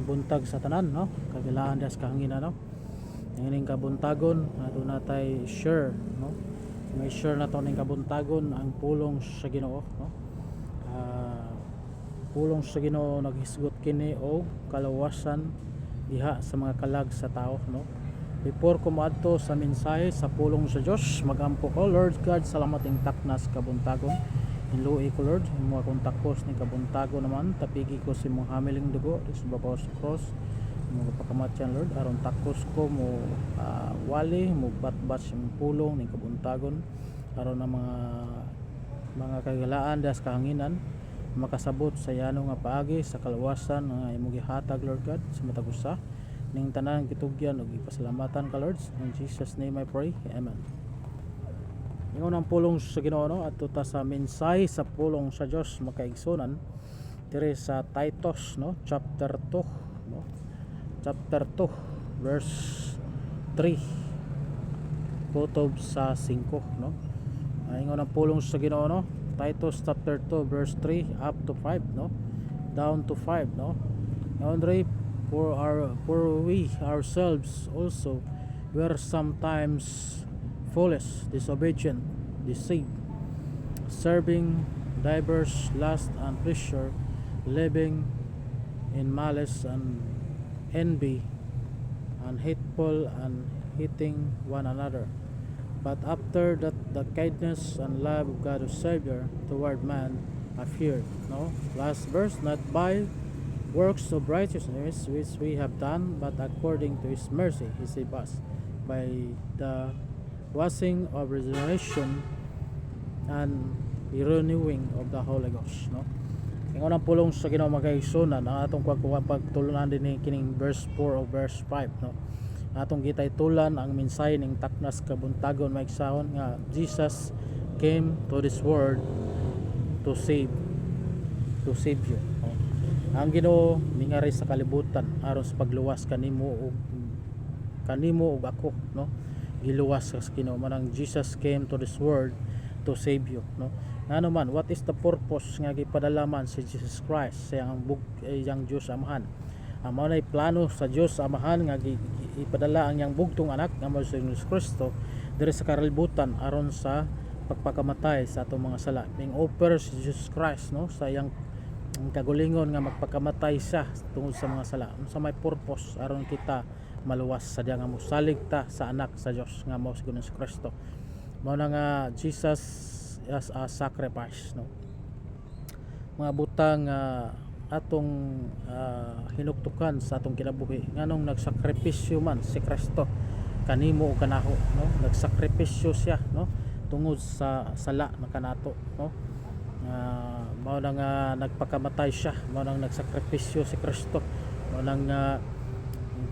buntag sa tanan, no? Kagilaan das kahangina, no? Ngayon kabuntagon doon natay sure, no? May sure na to ning kabuntagon ang pulong sa Ginoo, no? Pulong sa Ginoo naghisgot kini og kalawasan diha sa mga kalag sa tao, no? Before ko moadto sa mensahe sa pulong sa Dios, magampo ko, Lord God, salamat ing taknas kabuntagon. Inluwi ko, Lord, mo akong takos ni kabuntagon naman, tapigi ko si mong hamiling dugo sa babaw sa cross. Mo pakamatyan, Lord, aron takos ko mo wali mo batbat sa pulong ning kabuntagon aron ang mga kagalaan das kahanginan makasabot sa yano nga paagi sa kalawasan nga imong gihatag, Lord God, sa matag usa ning tanan gitugyan ug ipasalamatan ka, Lord, in Jesus name I pray, amen. Ingon ang pulong sa Ginoo, no, adto ta sa mensahe sa pulong sa Dios makaigsunan diri sa Titus, no, chapter 2, no, chapter 2 verse 3 kutob sa 5, no. Ingon ang pulong sa Ginoo, no, Titus chapter 2 verse 3 up to 5, no, down to 5, no. Andre, for we ourselves also were sometimes foolish, disobedient, deceived, serving diverse lust and pleasure, living in malice and envy, and hateful and hating one another. But after that the kindness and love of God the Savior toward man appeared, no, last verse, not by works of righteousness which we have done, but according to his mercy he saved us by the washing of regeneration and the renewing of the Holy Ghost, no. Ingon ang pulong sa Ginoo magaigsunan ang atong pagtulunan din kining verse 4 o verse 5, no. Atong gitay tulan ang mensahe ning taknas kabuntagon maigsahon nga Jesus came to this world to save you, no? Ang Ginoo mingari sa kalibutan aron sa pagluwas kanimo ug ako, no. Giluwas sa Ginoo manang Jesus came to this world to save you, no. Ngano man, what is the purpose nga gipadala man si Jesus Christ sa iyang Dios Amahan? Mao nay plano sa Dios Amahan nga ipadala ang iyang bugtong anak nga mao si Jesus Kristo diri sa kalibutan aron sa pagpakamatay sa atong mga sala. Ning offer si Jesus Christ, no, sa iyang kagulingon nga magpakamatay siya tungod sa mga sala. Unsa may purpose aron kita maluwas sa diya nga mosalig ta sa anak sa Dios nga mao si Jesus Kristo. Mao na nga Jesus as a sacrifice, no. Mga butang atong hinuktukan sa atong kinabuhi nganong nagsakripisyo man si Kristo kanimo ug kanaho, no. Nagsakripisyo siya, no, tungod sa sala na kanato, no. Mao na nga nagpakamatay siya, mao nang nagsakripisyo si Kristo, mao nang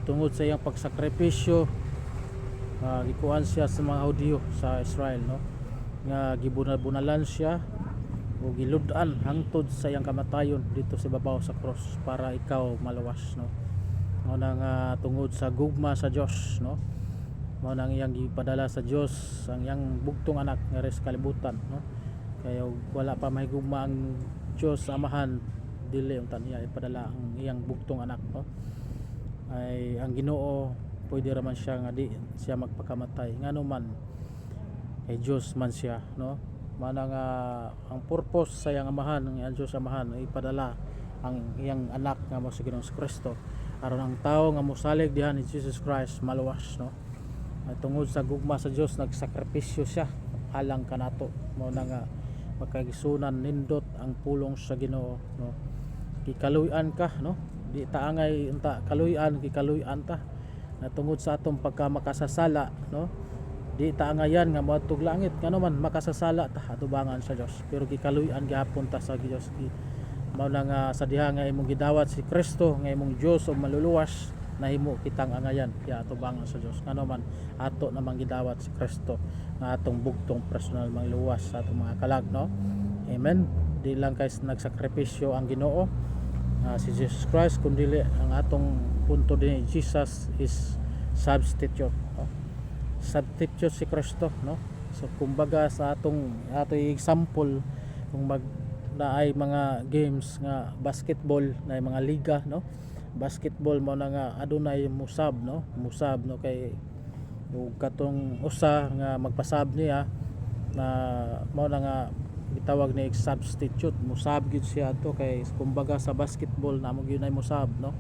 tungod sa iyang pagsakripisyo gikuan siya sa mga Hudiyo sa Israel, no, nga gibunalan siya o giludan hangtod sa iyang kamatayon dito sa babaw sa cross para ikaw malawas, no. Mao nang tungod sa gugma sa Dios, no, mao nang iyang gipadala sa Dios ang iyang bugtong anak nga res kalibutan, no. Kaya wala pa mahigugma ang Dios Amahan dili unta niya ipadala ang iyang bugtong anak, no. Ay ang Ginoo pwede ra man siya nga di siya magpakamatay ngano man ay Dios man siya, no. Manang ang purpose sa iyang Amahan ng Diyos Amahan ay ipadala ang iyang anak nga mao si Ginoong Kristo aron ang tao nga mosalig diha ni Jesus Christ maluwas, no. At tungod sa gugma sa Dios nagsakripisyo siya alang kanato. Mao na nga makagisunan nindot ang pulong sa Ginoo, no. Gikaluy-an ka, no, di ta angay unta kaluy-an, gikaluy-an ta na tungod sa atong pagkamakasasala, no. Di ta angayan nga moadtog langit ngano man makasasala ta atubangan sa Dios pero gikaluy-an gihapon ta sa Dios. Mao na nga sa diha nga imong gidawat si Kristo nga imong Dios o maluluwas nahimo kitang angayan kaya atubangan sa Dios ngano man ato namang gidawat si Kristo nga atong bugtong personal mangluwas sa atong mga kalag, no. Amen. Di lang kay nagsakripisyo ang Ginoo si Jesus Christ kundi ang atong punto din Jesus is substitute, no. Substitute si Kristo, no. So kumbaga sa atong example kung na ay mga games nga basketball na mga liga, no, basketball mo na nga adunay musab no kay ug katong usa nga magpasab niya na mao na nga gitawag ni substitute, musab gyud siya to kay kumbaga sa basketball namo gyud nay musab no,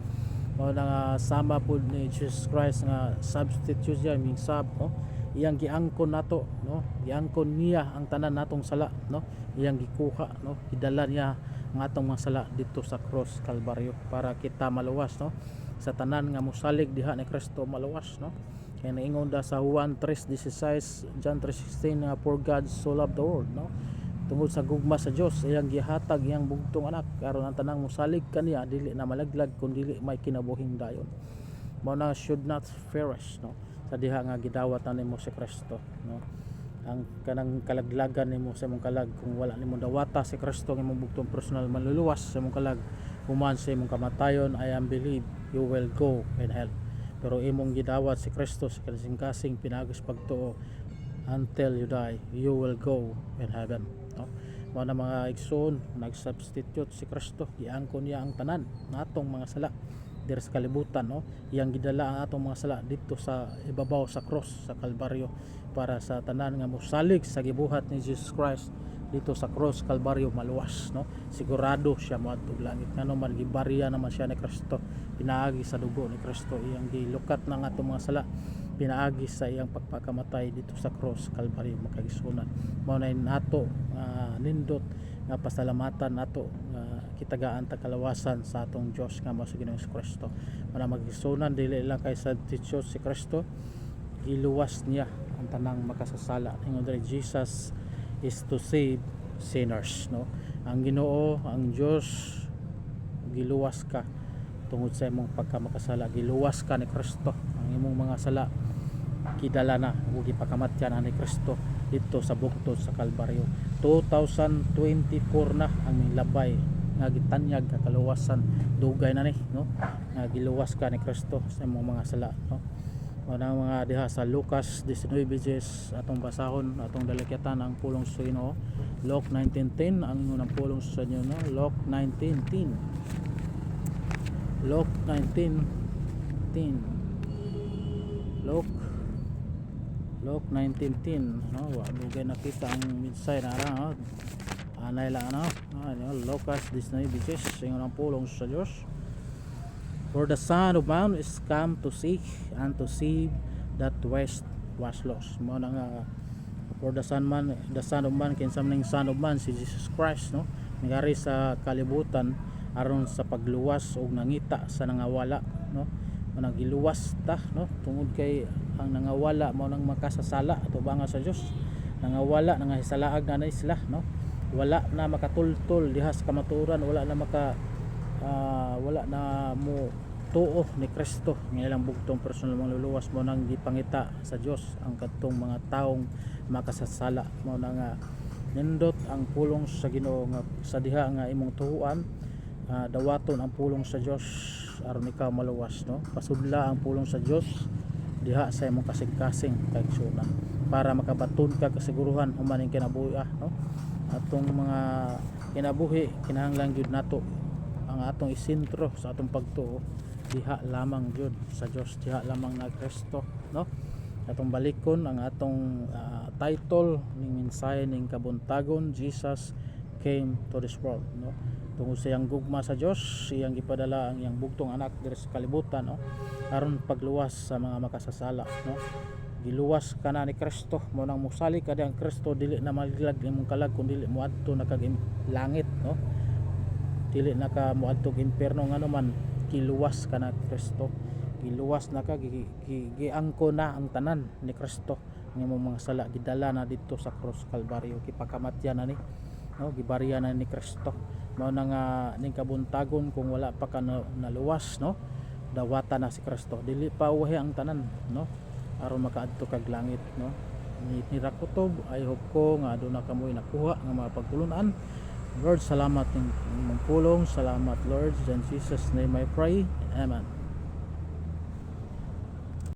mao na nga sama pud ni Jesus Christ nga substitute siya, mean sub no, iyang giangkon nato no, giangkon niya ang tanan natong sala no, iyang gikuha no, gidala niya ang atong mga sala dito sa cross Kalbaryo para kita maluwas no, sa tanan nga mosalig diha ni Kristo maluwas no. Kaya naingon da sa Juan 3:16, John 3:16 nga for God so loved the world no, tungod sa gugma sa Dios iyang gihatag iyang bugtong anak karon ang tanang mosalig kaniya dili na malaglag kun dili may kinabuhing dayon. Mao na should not perish no, sa diha nga gidawat na nimo si Kristo no, ang kanang kalaglagan nimo sa imong kalag kung wala nimo dawata si Kristo nga imong bugtong personal manluluwas sa imong kalag human sa imong kamatayon. I am believe you will go in hell, pero imong gidawat si Kristo sa kasing-kasing pinagos pagtuo until you die you will go in heaven no. Mao na mga igsoon, nag-substitute si Kristo, giangkon niya ang tanan natong mga sala diri sa kalibutan no, iyang gidala ang atong mga sala dito sa ibabaw sa cross sa Kalbaryo para sa tanan nga mosalig sa gibuhat ni Jesus Christ dito sa cross Kalbaryo maluwas no, sigurado siya moadtog langit ngano man gibarya naman siya ni Kristo, pinaagi sa dugo ni Kristo iyang gilukat ng atong mga sala, pinaagi sa iyang pagpakamatay dito sa cross Kalbaryo makagisunan. Mao na nato nindot nga pasalamatan nato kitagaan ta kalawasan sa atong Dios nga mao sa Ginoong Kristo. Para magisunan dili lang kay sa teacher si Kristo, giluwas niya ang tanang makasasala. Ingon diri Jesus is to save sinners no. Ang Ginoo, ang Dios, giluwas ka tungod sa imong pagkamakasala, giluwas ka ni Kristo. Ang imong mga sala kidala na ug ipakamatyan ni Kristo dito sa bugtod sa Kalbaryo. 2024 na ang labay nga gitanyag ka kaluwasan dugay na ni no, nga giluwas ka ni Kristo sa imong mga sala no. Ana mga diha sa Lucas 19:10 atong basahon atong dalakyatan ang pulong sa Ginoo. Luke 19:10 ang unang pulong sa inyo no, Luke 19:10, Luke 19:10, Luke 19:10 no, wa dugay nakita ang midsay na no, anay lang ano, Lucas 19:10 ang unang pulong sa Dios. For the Son of Man is come to seek and to save that was lost. Mo na nga for the Son of Man kinsa man Son of Man si Jesus Christ no, nagari sa kalibutan aron sa pagluwas og nangita sa nangawala no, nagiluwas ta no, tungod kay ang nangawala mao nang makasasala atubang sa Dios, nangawala nangahisalaag na sila no, wala na makatultol diha sa kamaturan, wala na mo tuo ni Kristo nga ilang bugtong personal mong luluwas mo nang gipangita sa Dios ang kadtong mga taong makasasala. Mo na nga nindot ang pulong sa Ginoo nga sa diha nga imong tuhuan, dawaton ang pulong sa Dios aron ikaw maluwas no, pasudla ang pulong sa Dios diha sa imong kasing-kasing kaigsunan para makabaton ka kasiguruhan human ning kinabuhi no. Atong mga kinabuhi kinahanglan gyud nato ang atong isentro sa atong pagtuo diha lamang gyud sa Dios, diha lamang na Kristo no. Atong balikon ang atong title ning mensahe ning kabuntagon, Jesus came to this world no, tungod sa iyang gugma sa Dios iyang gipadala ang iyang bugtong anak diri sa kalibutan no, aron pagluwas sa mga makasasala no. Giluwas ka na ni Kristo, mo nang musali ka ang Kristo dili na maliglag imong kalag kun dili moadto na kag langit no, dili na ka moadto og impierno ngano man, giluwas ka na Kristo, giluwas na ka, giangko na ang tanan ni Kristo ng imong mga sala, gidala na dito sa cross Kalbaryo, gipakamatyan na ni no, gibarya na ni Kristo. Mao na nga ning kabuntagon kung wala pa ka naluwas no, dawata na si Kristo, dili pa uhi ang tanan no, aron makaadto kag langit no. Ni rakutob I hope ko nga aduna kamoy nakuha nga mga pagtulunan. Lord, salamat ng mong pulong, salamat Lord, in Jesus name I pray, amen.